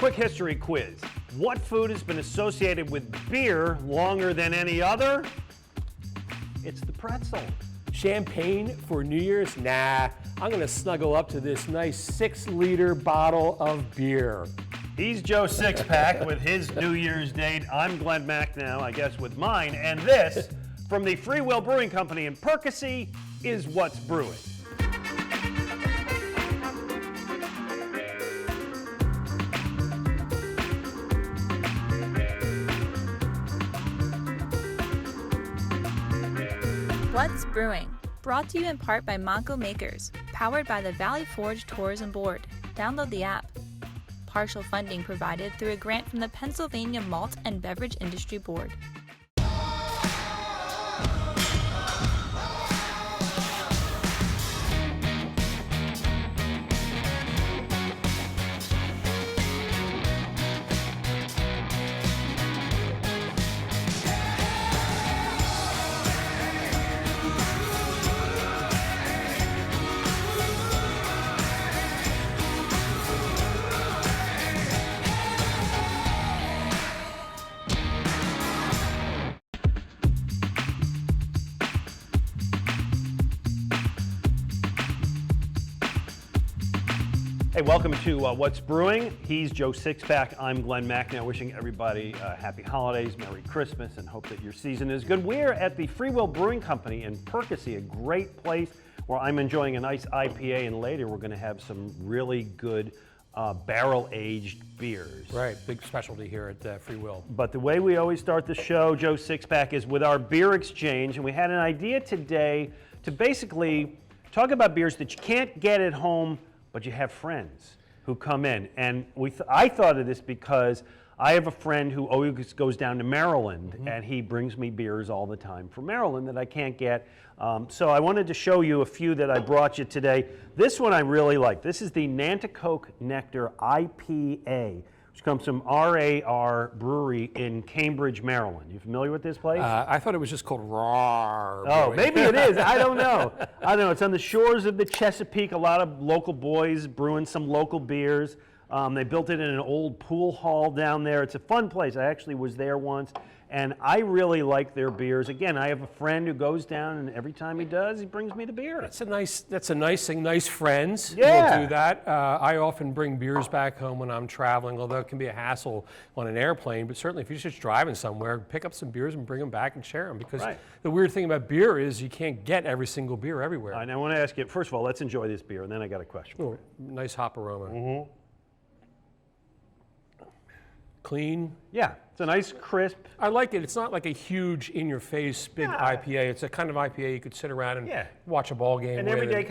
Quick history quiz. What food has been associated with beer longer than any other? It's the pretzel. Champagne for New Year's? Nah, I'm gonna snuggle up to this nice 6-liter bottle of beer. He's Joe Sixpack with his New Year's date. I'm Glen now, I guess, with mine. And this, from the Will Brewing Company in Percy, is What's Brewing. What's Brewing? Brought to you in part by Monco Makers, powered by the Valley Forge Tourism Board. Download the app. Partial funding provided through a grant from the Pennsylvania Malt and Beverage Industry Board. Hey, welcome to What's Brewing. He's Joe Sixpack. I'm Glen now, wishing everybody happy holidays, Merry Christmas, and hope that your season is good. We're at the Will Brewing Company in Percy, a great place where I'm enjoying a nice IPA, and later we're going to have some really good barrel-aged beers. Right, big specialty here at Will. But the way we always start the show, Joe Sixpack, is with our beer exchange, and we had an idea today to basically talk about beers that you can't get at home, but you have friends who come in. And I thought of this because I have a friend who always goes down to Maryland, and he brings me beers all the time from Maryland that I can't get. So I wanted to show you a few that I brought you today. This one I really like. This is the Nanticoke Nectar IPA, which comes from RAR Brewery in Cambridge, Maryland. You familiar with this place? I thought it was just called RAR. Oh, maybe it is. I don't know. I don't know. It's on the shores of the Chesapeake. A lot of local boys brewing some local beers. They built it in an old pool hall down there. It's a fun place. I actually was there once, and I really like their beers. Again, I have a friend who goes down, and every time he does, he brings me the beer. That's a nice thing. Nice friends Yeah. will do that. I often bring beers back home when I'm traveling, although it can be a hassle on an airplane. But certainly, if you're just driving somewhere, pick up some beers and bring them back and share them. Because the weird thing about beer is you can't get every single beer everywhere. And I want to ask you, first of all, let's enjoy this beer, and then I got a question for you. Nice hop aroma. Clean. Yeah, it's a nice crisp. I like it. It's not like a huge, in-your-face, big IPA. It's a kind of IPA you could sit around and watch a ball game And with. everyday.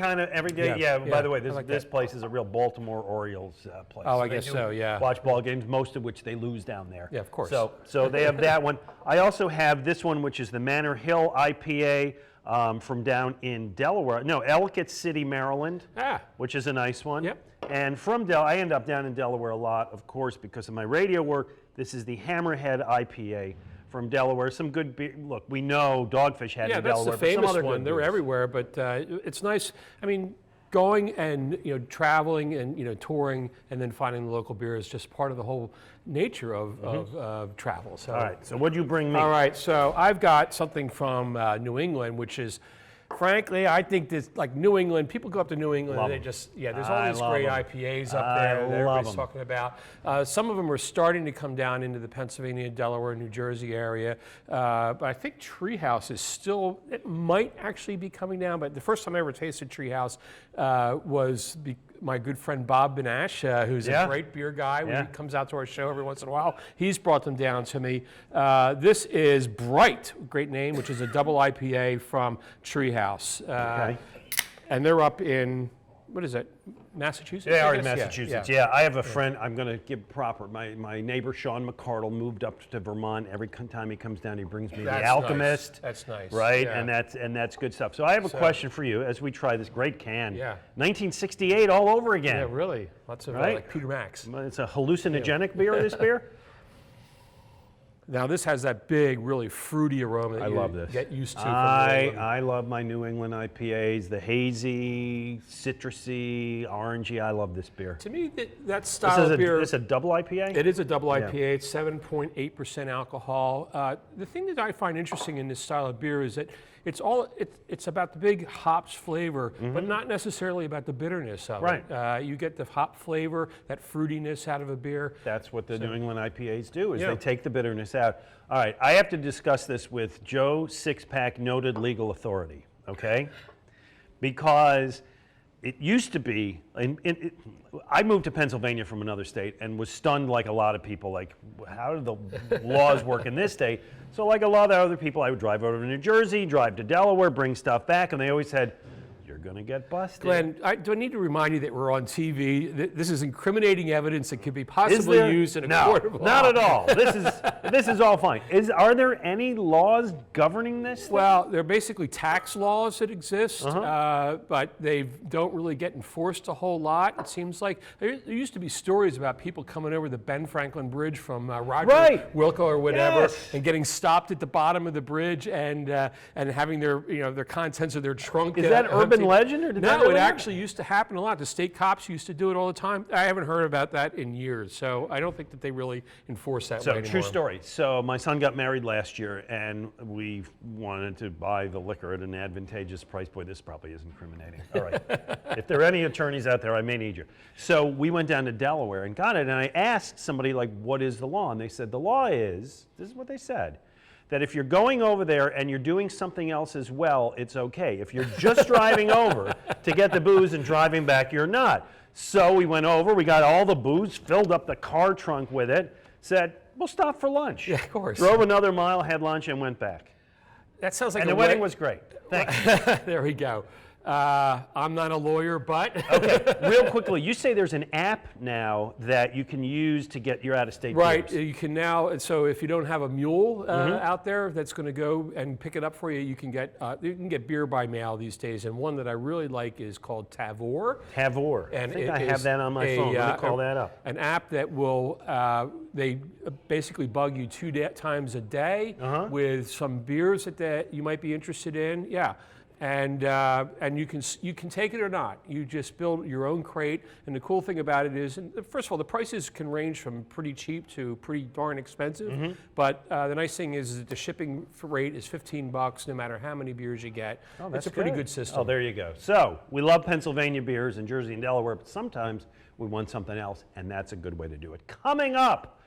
By the way, I like this that. place is a real Baltimore Orioles place. Oh, I they guess do so, yeah. Watch ball games, most of which they lose down there. Yeah, of course. So they have that one. I also have this one, which is the Manor Hill IPA from down in Delaware. No, Ellicott City, Maryland, which is a nice one. Yep. And from I end up down in Delaware a lot, of course, because of my radio work. This is the Hammerhead IPA from Delaware. Some good beer. Look, we know Dogfish had in Delaware. Yeah, that's the but some famous other one. good They're beers. everywhere, but it's nice. I mean, going and traveling and touring and then finding the local beer is just part of the whole nature of travel. So, all right. So what'd you bring me? All right. So I've got something from New England, which is. Frankly, I think this, like New England, people go up to New England and they just, there's all these great IPAs up there that everybody's talking about. Some of them are starting to come down into the Pennsylvania, Delaware, New Jersey area. But I think Treehouse is still, it might actually be coming down, but the first time I ever tasted Treehouse was my good friend Bob Benash, who's a great beer guy. When he comes out to our show every once in a while, he's brought them down to me. This is Bright, great name, which is a double IPA from Treehouse. And they're up in, what is it, Massachusetts? They are in Massachusetts, yeah. I have a friend, I'm going to give proper, my neighbor Sean McCardle moved up to Vermont. Every time he comes down, he brings me The Alchemist. Nice. That's nice. Right, yeah. and that's good stuff. So I have a question for you as we try this great can. Yeah. 1968 all over again. Yeah, really. Lots of like Peter Max. It's a hallucinogenic beer, this beer? Now this has that big, really fruity aroma that I love this. get used to from New England. I love my New England IPAs, the hazy, citrusy, orangey. I love this beer. To me, that style of beer... This is a double IPA? It is a double IPA. It's 7.8% alcohol. The thing that I find interesting in this style of beer is that it's about the big hops flavor, but not necessarily about the bitterness of it. You get the hop flavor, that fruitiness out of a beer. That's what the New England IPAs do, is they take the bitterness out. All right, I have to discuss this with Joe Sixpack, noted legal authority, okay? Because it used to be, I moved to Pennsylvania from another state and was stunned like a lot of people, like, how do the laws work in this state? So like a lot of other people, I would drive over to New Jersey, drive to Delaware, bring stuff back, and they always said, you're gonna get busted. Glenn, do I need to remind you that we're on TV? This is incriminating evidence that could be possibly used in a court of law. Not at all. This is all fine. Are there any laws governing this thing? Well, they're basically tax laws that exist, but they don't really get enforced a whole lot. It seems like there used to be stories about people coming over the Ben Franklin Bridge from Roger Wilco or whatever, and getting stopped at the bottom of the bridge and having their contents of their trunk. Is that urban legend, or did that really it actually used to happen a lot. The state cops used to do it all the time. I haven't heard about that in years, so I don't think that they really enforce that way anymore. True story. So my son got married last year, and we wanted to buy the liquor at an advantageous price. Boy, this probably is incriminating. All right. If there are any attorneys out there, I may need you. So we went down to Delaware and got it, and I asked somebody, like, what is the law? And they said, the law is, this is what they said, that if you're going over there and you're doing something else as well, it's okay. If you're just driving over to get the booze and driving back, you're not. So we went over, we got all the booze, filled up the car trunk with it, said, we'll stop for lunch. Yeah, of course. Drove another mile, had lunch, and went back. That sounds like the wedding was great. Thanks. There we go. I'm not a lawyer, but... Okay, real quickly, you say there's an app now that you can use to get your out-of-state Right, beers. you can now, so if you don't have a mule out there that's going to go and pick it up for you, you can get beer by mail these days, and one that I really like is called Tavor. Tavor. And I think I have that on my phone. Let me call that up. An app that will, they basically bug you 2 times a day with some beers that you might be interested in. Yeah. And you can take it or not. You just build your own crate. And the cool thing about it is, and first of all, the prices can range from pretty cheap to pretty darn expensive. But the nice thing is that the shipping rate is $15 no matter how many beers you get. Oh, that's it's a pretty good system. Oh, there you go. So we love Pennsylvania beers in Jersey and Delaware, but sometimes we want something else, and that's a good way to do it. Coming up,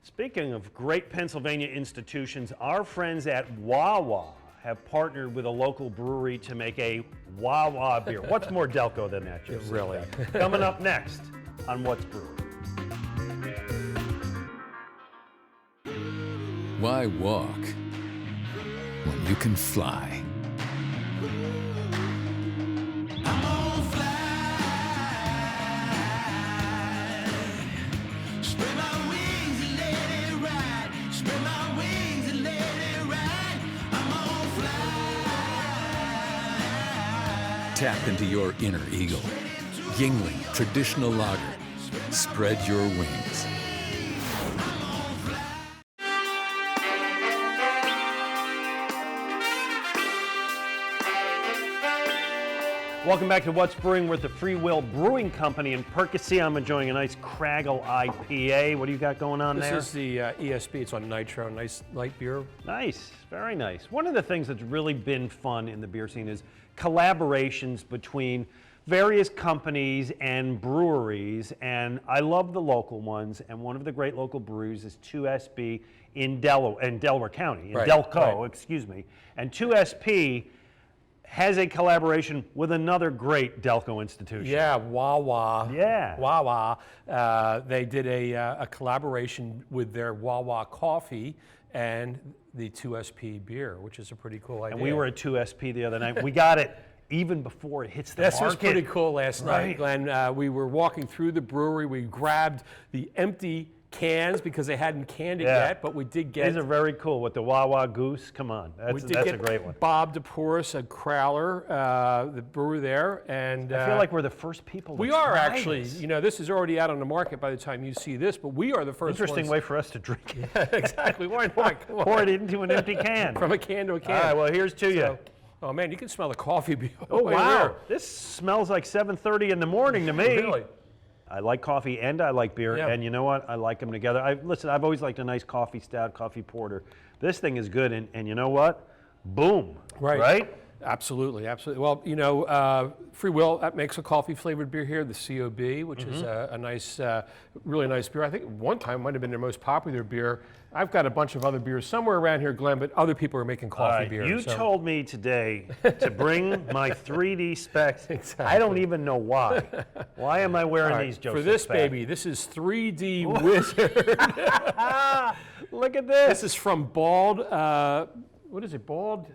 speaking of great Pennsylvania institutions, our friends at Wawa have partnered with a local brewery to make a Wawa beer. What's more Delco than that, Joe? Really. Coming up next on What's Brewing. Why walk when you can fly? Tap into your inner eagle. Yingling Traditional Lager. Spread your wings. Welcome back to What's Brewing. We're at the Will Brewing Company in Percy. I'm enjoying a nice Craggle IPA. What do you got going on there? This is the ESB. It's on nitro. Nice light beer. Nice. Very nice. One of the things that's really been fun in the beer scene is collaborations between various companies and breweries, and I love the local ones, and one of the great local breweries is 2SB in Delaware County, in Delco, excuse me. And 2SP has a collaboration with another great Delco institution. Yeah, Wawa. Yeah. Wawa. They did a collaboration with their Wawa coffee and the 2SP beer, which is a pretty cool idea. And we were at 2SP the other night. We got it even before it hits the market. This was pretty cool last night, Glenn. We were walking through the brewery. We grabbed the empty cans because they hadn't canned it yet, but we did get. These are very cool with the Wawa Goose. Come on, that's a great one. Bob DePorus, a Crowler, the brewer there, and I feel like we're the first people. We are actually. You know, this is already out on the market by the time you see this, but we are the first. Interesting way for us to drink it. Yeah, exactly. Why not? Pour it into an empty can. From a can to a can. All right. Well, here's to you. Oh man, you can smell the coffee. Oh wow, this smells like 7:30 in the morning to me. Really? I like coffee and I like beer, and you know what? I like them together. Listen, I've always liked a nice coffee stout, coffee porter. This thing is good, and you know what? Boom. Right? Absolutely, absolutely. Well, you know, Free Will makes a coffee-flavored beer here, the COB, which is a nice, really nice beer. I think one time it might have been their most popular beer. I've got a bunch of other beers somewhere around here, Glenn, but other people are making coffee beer. You told me today to bring my 3D specs. Exactly. I don't even know why. Why am I wearing these, Joe? For this baby, this is 3D Wizard. Look at this. This is from Bald. What is it? Bald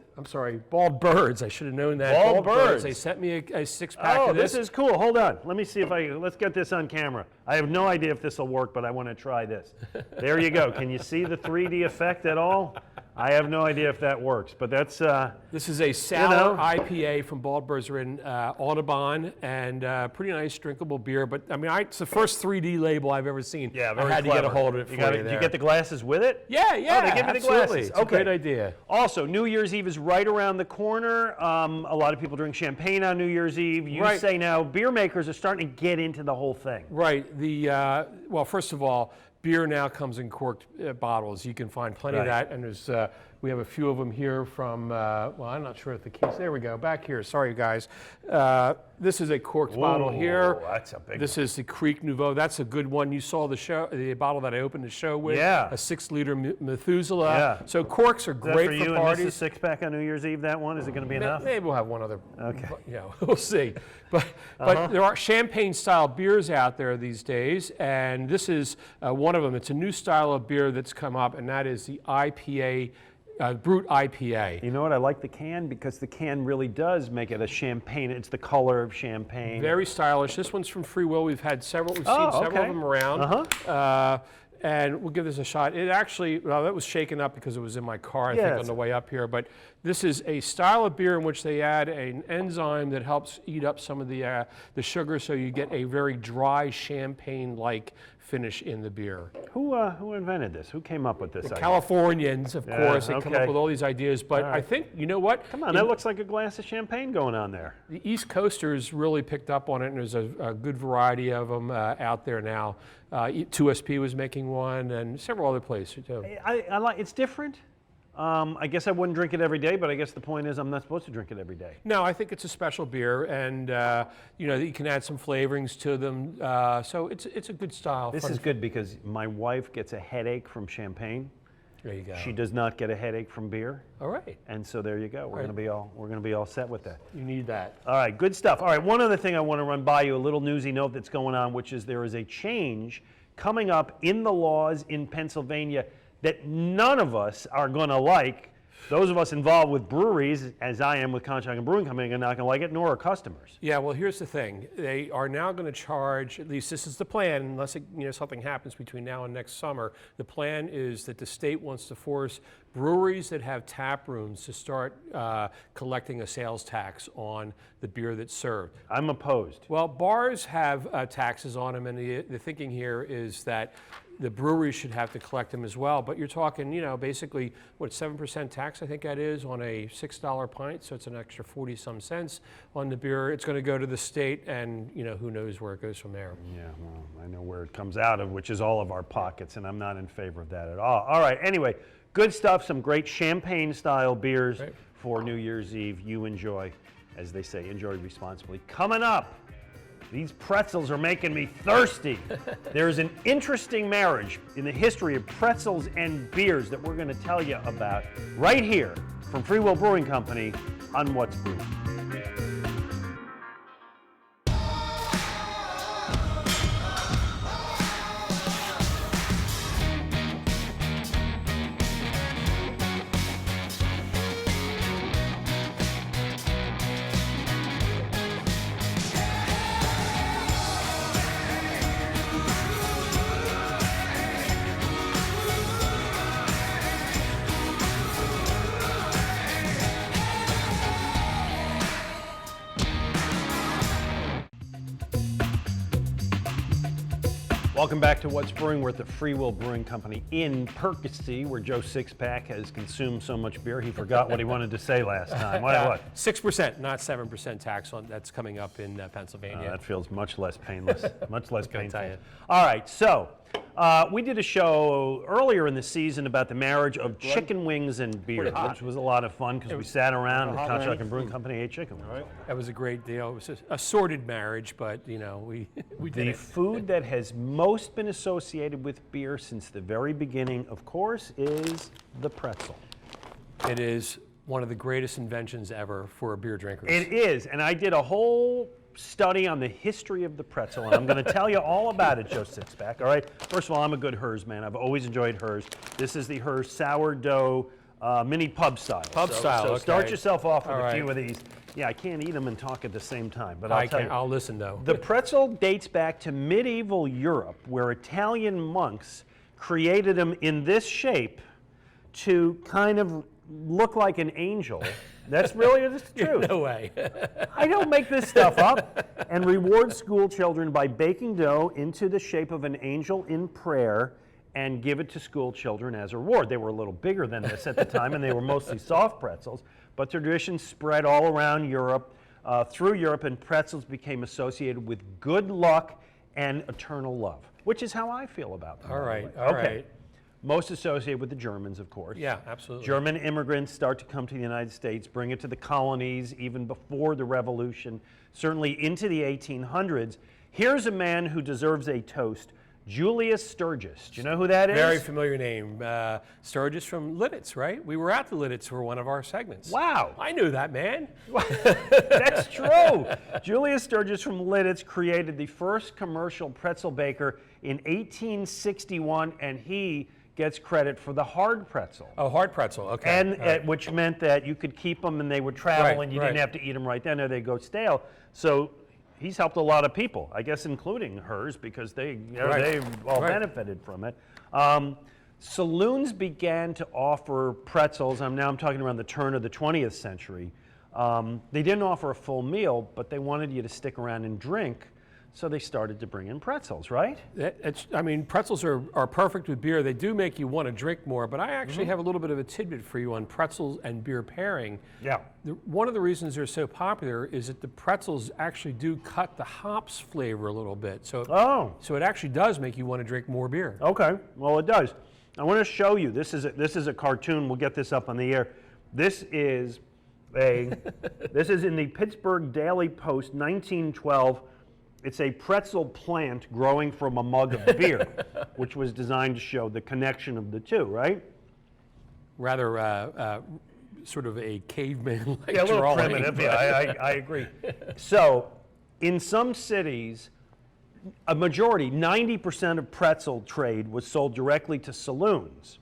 Birds. I should have known that. Bald Birds. They sent me a 6-pack of this. This is cool. Hold on. Let me see if let's get this on camera. I have no idea if this will work, but I want to try this. There you go. Can you see the 3D effect at all? I have no idea if that works, but that's... This is a sour IPA from Bald Birds. They're in Audubon, and pretty nice drinkable beer. But I mean, it's the first 3D label I've ever seen. Yeah, very I had clever. to get a hold of it for you there. Did you get the glasses with it? Yeah, they give you the glasses. It's a great idea. Also, New Year's Eve is right around the corner. A lot of people drink champagne on New Year's Eve. You say now beer makers are starting to get into the whole thing. Right. Well, first of all, beer now comes in corked bottles. You can find plenty of that, and there's we have a few of them here from. Well, I'm not sure if the case. There we go. Back here. Sorry, guys. This is a corked bottle here. That's a big. This is the Creek Nouveau. That's a good one. You saw the bottle that I opened the show with. Yeah. A 6-liter Methuselah. Yeah. So corks are great for for you parties. And this is 6-pack on New Year's Eve. That one is it going to be enough? Maybe we'll have one other. Okay. You know, we'll see. But there are champagne-style beers out there these days, and this is one of them. It's a new style of beer that's come up, and that is the IPA. Brut IPA. You know what? I like the can because the can really does make it a champagne. It's the color of champagne. Very stylish. This one's from Free Will. We've seen several of them around. And we'll give this a shot. It actually, well, that was shaken up because it was in my car, I think, on the way up here. But this is a style of beer in which they add an enzyme that helps eat up some of the sugar, so you get a very dry champagne-like finish in the beer. Who invented this? Who came up with this idea? Californians, of course. They come up with all these ideas. But I think, you know what? Come on, that looks like a glass of champagne going on there. The East Coasters really picked up on it, and there's a good variety of them out there now. 2SP was making one, and several other places too. I like. It's different. I guess I wouldn't drink it every day, but I guess the point is I'm not supposed to drink it every day. No, I think it's a special beer, and you know, you can add some flavorings to them. So it's a good style. This is good because my wife gets a headache from champagne. There you go. She does not get a headache from beer. All right. And so there you go. We're gonna be all set with that. You need that. All right, good stuff. All right, one other thing I want to run by you, a little newsy note that's going on, which is there is a change coming up in the laws in Pennsylvania that none of us are going to like. Those of us involved with breweries, as I am with Conshohocken Brewing Company, are not going to like it, nor are customers. Yeah, well, here's the thing. They are now going to charge, at least this is the plan, unless something happens between now and next summer. The plan is that the state wants to force breweries that have tap rooms to start collecting a sales tax on the beer that's served. I'm opposed. Well, bars have taxes on them, and the thinking here is that the breweries should have to collect them as well. But you're talking, basically, 7% tax, I think that is, on a $6 pint, so it's an extra 40-some cents on the beer. It's going to go to the state, and, who knows where it goes from there. Yeah, well, I know where it comes out of, which is all of our pockets, and I'm not in favor of that at all. All right, anyway, good stuff, some great champagne-style beers for New Year's Eve. You enjoy, as they say, enjoy responsibly. Coming up, these pretzels are making me thirsty. There's an interesting marriage in the history of pretzels and beers that we're going to tell you about right here from Free Will Brewing Company on What's Brewing. Welcome back to What's Brewing. We're at the Free Will Brewing Company in Percy, where Joe Sixpack has consumed so much beer he forgot what he wanted to say last time. What? 6%, not 7% tax on that's coming up in Pennsylvania. That feels much less painless, much less painful. tell you. All right, so we did a show earlier in the season about the marriage of chicken wings and beer, which was a lot of fun because we sat around at the Contract and Brewing Company, ate chicken wings. That was a great deal. It was a sordid marriage, but we did The it. food that has most been associated with beer since the very beginning, of course, is the pretzel. It is one of the greatest inventions ever for beer drinkers. It is, and I did a whole study on the history of the pretzel, and I'm going to tell you all about it, Joe Sixpack. All right. First of all, I'm a good Hers man. I've always enjoyed Hers. This is the Hers sourdough mini pub style. Pub style. So okay. start yourself off with All a few right. of these. Yeah, I can't eat them and talk at the same time, but I'll listen though. The pretzel dates back to medieval Europe, where Italian monks created them in this shape to kind of look like an angel. That's the truth. No way. I don't make this stuff up. And reward school children by baking dough into the shape of an angel in prayer and give it to school children as a reward. They were a little bigger than this at the time, and they were mostly soft pretzels. But tradition spread all around Europe, through Europe, and pretzels became associated with good luck and eternal love, which is how I feel about them. All right. All right. Most associated with the Germans, of course. Yeah, absolutely. German immigrants start to come to the United States, bring it to the colonies even before the Revolution, certainly into the 1800s. Here's a man who deserves a toast, Julius Sturgis. Do you know who that is? Very familiar name. Sturgis from Lidditz, right? We were at the Lidditz for one of our segments. Wow. I knew that, man. That's true. Julius Sturgis from Lidditz created the first commercial pretzel baker in 1861, and he gets credit for the hard pretzel. Oh, hard pretzel, okay. And which meant that you could keep them and they would travel Right, and you right. didn't have to eat them right then or they'd go stale. So he's helped a lot of people, I guess including Hers, because they all benefited from it. Saloons began to offer pretzels. Now I'm talking around the turn of the 20th century. They didn't offer a full meal, but they wanted you to stick around and drink. So they started to bring in pretzels, right? Pretzels are perfect with beer. They do make you want to drink more, but I actually have a little bit of a tidbit for you on pretzels and beer pairing. Yeah. One of the reasons they're so popular is that the pretzels actually do cut the hops flavor a little bit. So it actually does make you want to drink more beer. Okay, well it does. I want to show you, this is a cartoon, we'll get this up on the air. This is in the Pittsburgh Daily Post, 1912. It's a pretzel plant growing from a mug of beer, which was designed to show the connection of the two, right? Rather sort of a caveman-like Yeah, a little drawing. primitive, yeah, I agree. So, in some cities, a majority, 90% of pretzel trade was sold directly to saloons,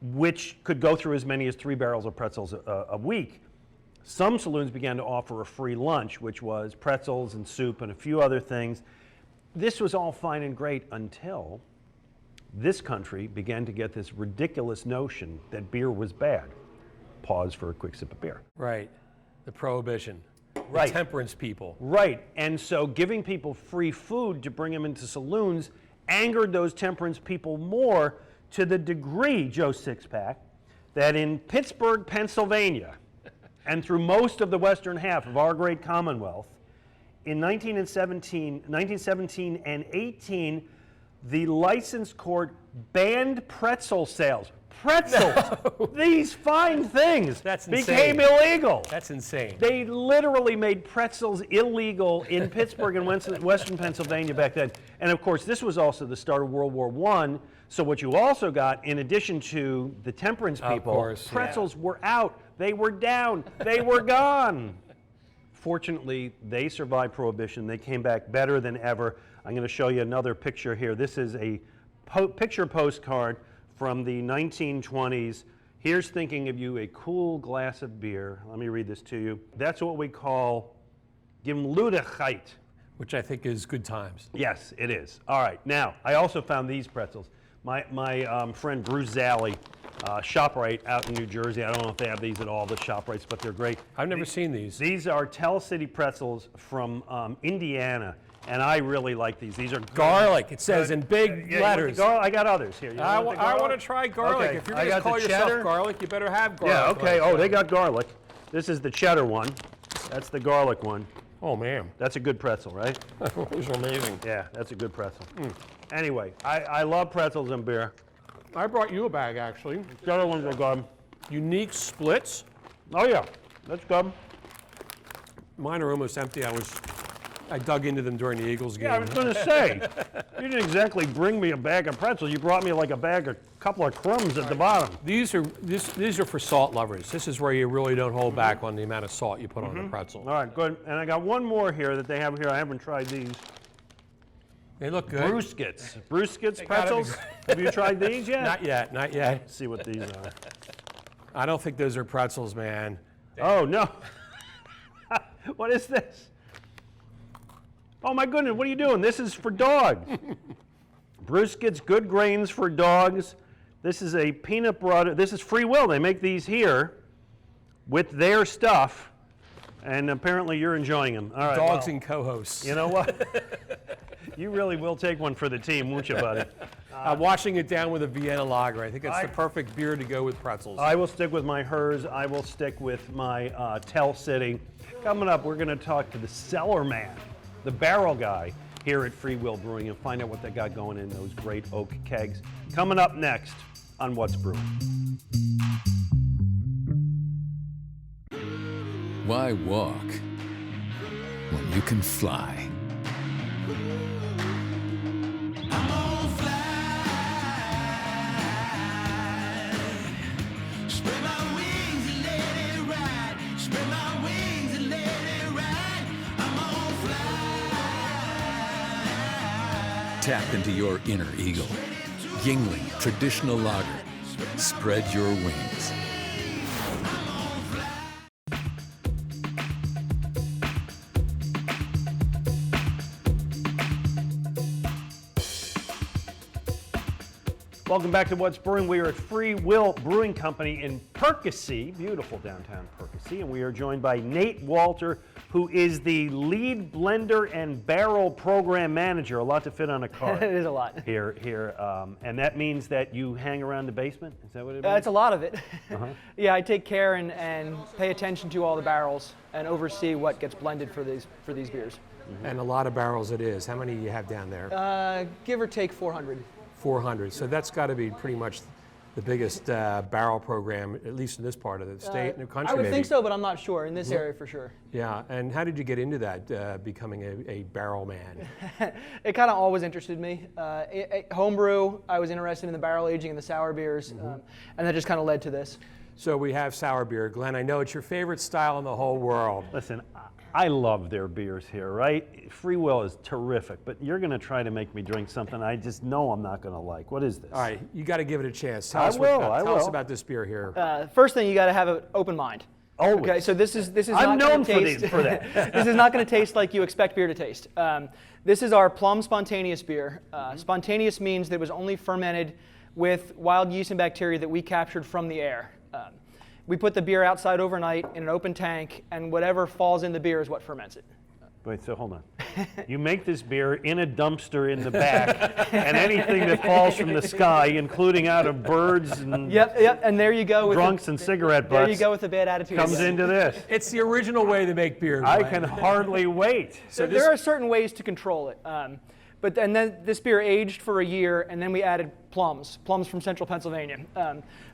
which could go through as many as 3 barrels of pretzels a week. Some saloons began to offer a free lunch, which was pretzels and soup and a few other things. This was all fine and great until this country began to get this ridiculous notion that beer was bad. Pause for a quick sip of beer. Right, the prohibition. Right. The temperance people. Right, and so giving people free food to bring them into saloons angered those temperance people more, to the degree, Joe Sixpack, that in Pittsburgh, Pennsylvania, and through most of the western half of our great Commonwealth, in 1917 and 18, the license court banned pretzel sales. Pretzels, these fine things, became illegal. That's insane. They literally made pretzels illegal in Pittsburgh and western Pennsylvania back then. And of course, this was also the start of World War I. So what you also got, in addition to the temperance people, pretzels were out. They were down. They were gone. Fortunately, they survived Prohibition. They came back better than ever. I'm going to show you another picture here. This is a picture postcard from the 1920s. Here's thinking of you, a cool glass of beer. Let me read this to you. That's what we call Gemütlichkeit. Which I think is good times. Yes, it is. All right, now, I also found these pretzels. My friend Bruce Zally, ShopRite out in New Jersey. I don't know if they have these at all, the ShopRites, but they're great. I've never seen these. These are Tell City pretzels from Indiana. And I really like these. These are garlic. It says in big letters. I got others here. I want to try garlic. Okay, If you're going to call yourself garlic, you better have garlic. Yeah, okay. Oh, they got garlic. This is the cheddar one. That's the garlic one. Oh, man. That's a good pretzel, right? These are amazing. Yeah, that's a good pretzel. Anyway, I love pretzels and beer. I brought you a bag, actually. The other ones are good. Unique splits. Oh, yeah. That's good. Mine are almost empty. I dug into them during the Eagles game. Yeah, I was going to say, you didn't exactly bring me a bag of pretzels. You brought me like a couple of crumbs at the bottom. These are for salt lovers. This is where you really don't hold back on the amount of salt you put on the pretzel. All right, good. And I got one more here that they have here. I haven't tried these. They look good. Bruskets. Bruskets pretzels. Have you tried these yet? Not yet, not yet. Let's see what these are. I don't think those are pretzels, man. Oh, no. What is this? Oh, my goodness, what are you doing? This is for dogs. Bruskets, good grains for dogs. This is a peanut butter. This is Free Will. They make these here with their stuff, and apparently you're enjoying them. All right. Dogs and co-hosts. You know what? You really will take one for the team, won't you, buddy? I'm washing it down with a Vienna lager. I think it's the perfect beer to go with pretzels. I will stick with my Hers. I will stick with my Tell City. Coming up, we're going to talk to the cellar man, the barrel guy here at Free Will Brewing, and find out what they got going in those great oak kegs. Coming up next on What's Brewing. Why walk when you can fly? Tap into your inner eagle. Yingling Traditional Lager. Spread your wings. Welcome back to What's Brewing. We are at Free Will Brewing Company in Percy, beautiful downtown Percy, and we are joined by Nate Walter, who is the lead blender and barrel program manager. A lot to fit on a card. It is a lot. Here, and that means that you hang around the basement? Is that what it means? It's a lot of it. Yeah, I take care and pay attention to all the barrels and oversee what gets blended for these beers. And a lot of barrels it is. How many do you have down there? Give or take 400. 400. So that's got to be pretty much the biggest barrel program, at least in this part of the state and the country. I would maybe. think so, but I'm not sure. In this area, for sure. Yeah. And how did you get into that, becoming a barrel man? It kind of always interested me. Homebrew, I was interested in the barrel aging and the sour beers, and that just kind of led to this. So we have sour beer. Glenn, I know it's your favorite style in the whole world. Listen, I love their beers here, right? Free Will is terrific, but you're going to try to make me drink something I just know I'm not going to like. What is this? All right, you got to give it a chance. Tell us about this beer here. First thing, you got to have an open mind. Always. Okay, so this is I'm not known gonna taste, for that. This is not going to taste like you expect beer to taste. This is our plum spontaneous beer. Spontaneous means that it was only fermented with wild yeast and bacteria that we captured from the air. We put the beer outside overnight in an open tank, and whatever falls in the beer is what ferments it. Wait, so hold on. You make this beer in a dumpster in the back, and anything that falls from the sky, including out of birds and Yep, and there you go. With drunks and cigarette butts, there you go with the bad attitude. comes into this. It's the original way to make beer. I Glenn. can hardly wait. So there are certain ways to control it. But then this beer aged for a year, and then we added plums from Central Pennsylvania.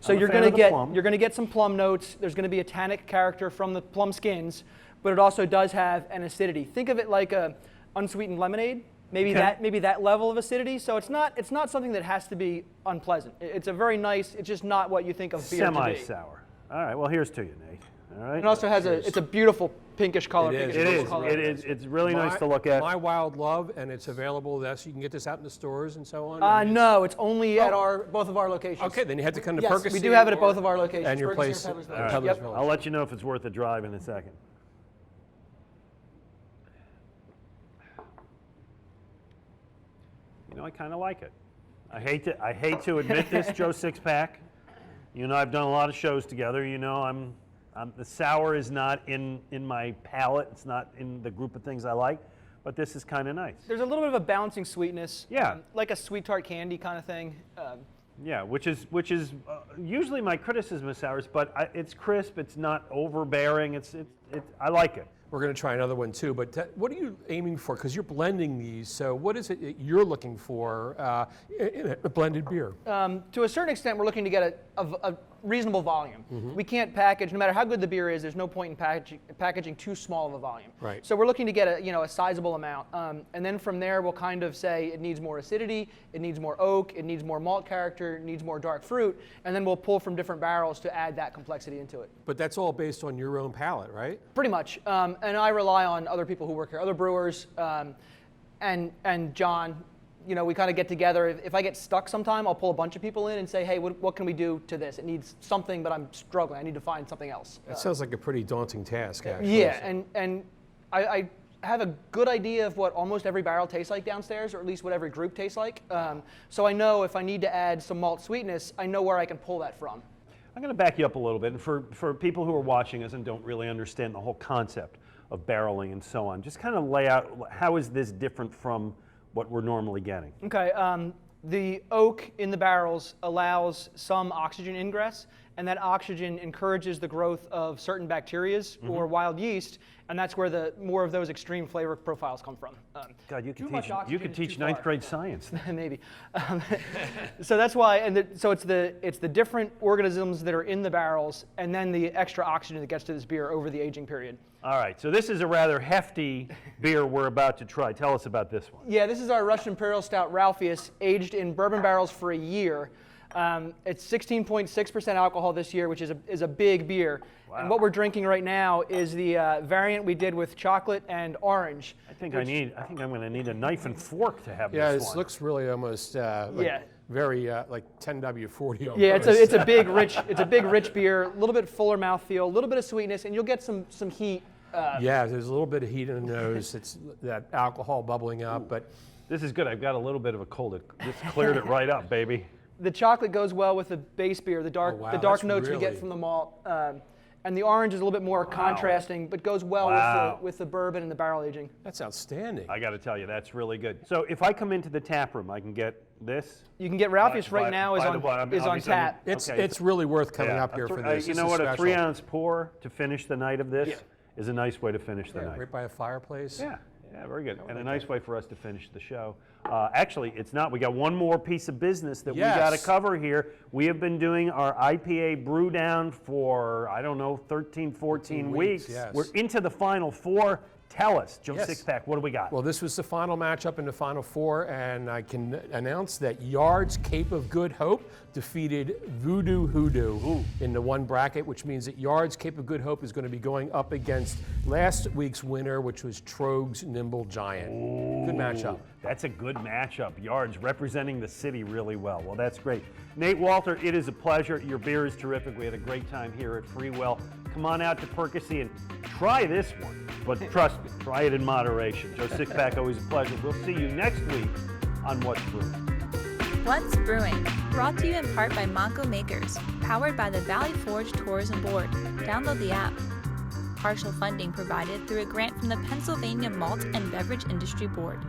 So you're going to get some plum notes. There's going to be a tannic character from the plum skins, but it also does have an acidity. Think of it like a unsweetened lemonade. Maybe that level of acidity. So it's not something that has to be unpleasant. It's a very nice. It's just not what you think of beer to be. Semi-sour. All right. Well, here's to you, Nate. All right. It also has it's a beautiful pinkish color. It is. It's really nice to look at. My Wild Love, and it's available. You can get this out in the stores and so on. No, it's only at both of our locations. Okay, then you have to come to Yes, Percy. we do have it at both of our locations. And your Ferguson place, or Peddler's Peddler's Village. Yep. Village. I'll let you know if it's worth a drive in a second. You know, I kind of like it. I hate to admit this, Joe Sixpack. You know, I've done a lot of shows together. You know, the sour is not in my palate. It's not in the group of things I like. but this is kind of nice. There's a little bit of a balancing sweetness. Yeah. Like a sweet tart candy kind of thing. Yeah, which is usually my criticism of sours, but it's crisp. It's not overbearing. I like it. We're going to try another one too, but what are you aiming for? Because you're blending these, so what is it that you're looking for in a blended beer? To a certain extent, we're looking to get a reasonable volume. We can't package, no matter how good the beer is, there's no point in packaging too small of a volume. Right. So we're looking to get a sizable amount. And then from there, we'll kind of say it needs more acidity, it needs more oak, it needs more malt character, it needs more dark fruit, and then we'll pull from different barrels to add that complexity into it. But that's all based on your own palate, right? Pretty much. And I rely on other people who work here, other brewers, and John. We kind of get together. If I get stuck sometime, I'll pull a bunch of people in and say, hey, what can we do to this? It needs something, but I'm struggling. I need to find something else. That sounds like a pretty daunting task, actually. Yeah, and I have a good idea of what almost every barrel tastes like downstairs, or at least what every group tastes like. So I know if I need to add some malt sweetness, I know where I can pull that from. I'm going to back you up a little bit. And for people who are watching us and don't really understand the whole concept of barreling and so on, just kind of lay out, how is this different from what we're normally getting? Okay, the oak in the barrels allows some oxygen ingress, and that oxygen encourages the growth of certain bacteria or wild yeast, and that's where more of those extreme flavor profiles come from. God, you could teach ninth grade science. Maybe. So that's why, so it's the different organisms that are in the barrels, and then the extra oxygen that gets to this beer over the aging period. All right, so this is a rather hefty beer we're about to try. Tell us about this one. Yeah, this is our Russian Imperial Stout Ralpheus, aged in bourbon barrels for a year. It's 16.6% alcohol this year, which is a big beer. Wow. And what we're drinking right now is the variant we did with chocolate and orange. I think I'm going to need a knife and fork to have this one. Yeah, this looks really almost very like 10W40. Yeah, it's a big rich beer, a little bit fuller mouthfeel, a little bit of sweetness, and you'll get some heat. Yeah, there's a little bit of heat in the nose. It's that alcohol bubbling up, but this is good. I've got a little bit of a cold. It just cleared it right up, baby. The chocolate goes well with the base beer, the dark notes we get from the malt. And the orange is a little bit more contrasting, but goes well with the bourbon and the barrel aging. That's outstanding. I got to tell you, that's really good. So if I come into the tap room, I can get this? You can get Ralpheus right now is on tap. It's really worth coming up here for this. You know what? A 3-ounce pour to finish the night of this is a nice way to finish the night. Right by a fireplace. Yeah, very good. And a nice way for us to finish the show. Actually, it's not. We got one more piece of business that we got to cover here. We have been doing our IPA brew down for, 13, 14 weeks. Yes. We're into the final four. Tell us, Joe Sixpack, what do we got? Well, this was the final matchup in the Final Four, and I can announce that Yard's Cape of Good Hope defeated Voodoo Hoodoo in the one bracket, which means that Yard's Cape of Good Hope is going to be going up against last week's winner, which was Trogue's Nimble Giant. Good matchup. That's a good matchup. Yards representing the city really well. Well, that's great. Nate Walter, it is a pleasure. Your beer is terrific. We had a great time here at Freewell. Come on out to Percy and try this one. But trust me, try it in moderation. Joe Sixpack, always a pleasure. We'll see you next week on What's Brewing. What's Brewing, brought to you in part by Monco Makers, powered by the Valley Forge Tourism Board. Download the app. Partial funding provided through a grant from the Pennsylvania Malt and Beverage Industry Board.